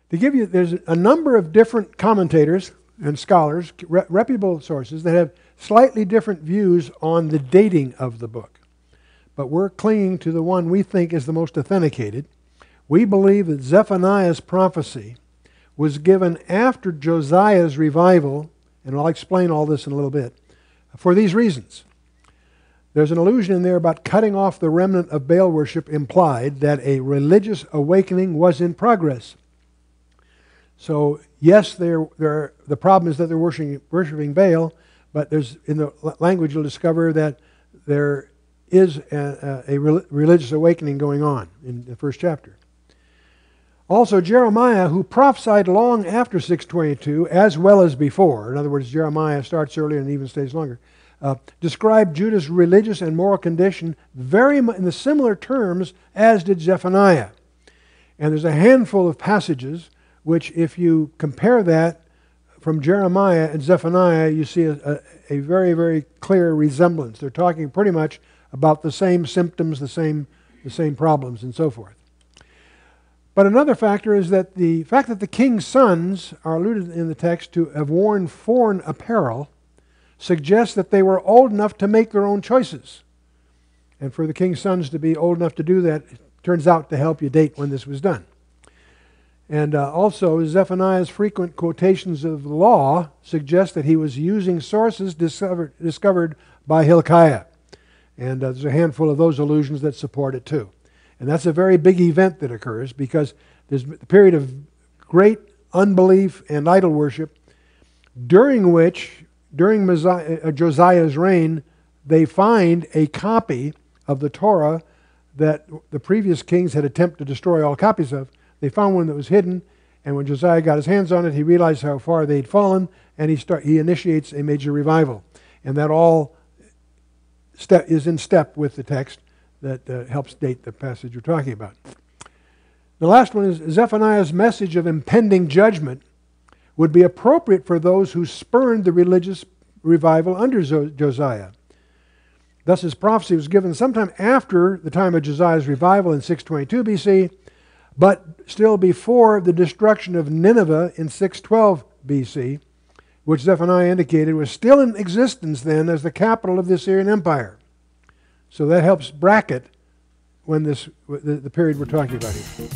There's a number of different commentators and scholars, reputable sources, that have slightly different views on the dating of the book. But we're clinging to the one we think is the most authenticated. We believe that Zephaniah's prophecy was given after Josiah's revival, and I'll explain all this in a little bit, for these reasons. There's an allusion in there about cutting off the remnant of Baal worship, implied that a religious awakening was in progress. So yes, the problem is that they're worshiping Baal, but in the language you'll discover that there is a religious awakening going on in the first chapter. Also, Jeremiah, who prophesied long after 622, as well as before, in other words, Jeremiah starts earlier and even stays longer, described Judah's religious and moral condition very much in the similar terms as did Zephaniah. And there's a handful of passages which, if you compare that from Jeremiah and Zephaniah, you see a very, very clear resemblance. They're talking pretty much about the same symptoms, the same problems, and so forth. But another factor is that the fact that the king's sons are alluded in the text to have worn foreign apparel suggests that they were old enough to make their own choices. And for the king's sons to be old enough to do that, it turns out to help you date when this was done. And also, Zephaniah's frequent quotations of the law suggest that he was using sources discovered by Hilkiah. And there's a handful of those allusions that support it too. And that's a very big event that occurs, because there's a period of great unbelief and idol worship, during Josiah's reign, they find a copy of the Torah that the previous kings had attempted to destroy all copies of. They found one that was hidden, and when Josiah got his hands on it, he realized how far they'd fallen, and he initiates a major revival. And that all is in step with the text that helps date the passage we're talking about. The last one is Zephaniah's message of impending judgment would be appropriate for those who spurned the religious revival under Josiah. Thus his prophecy was given sometime after the time of Josiah's revival in 622 BC, but still before the destruction of Nineveh in 612 BC, which Zephaniah indicated was still in existence then as the capital of the Assyrian Empire. So that helps bracket when the period we're talking about here.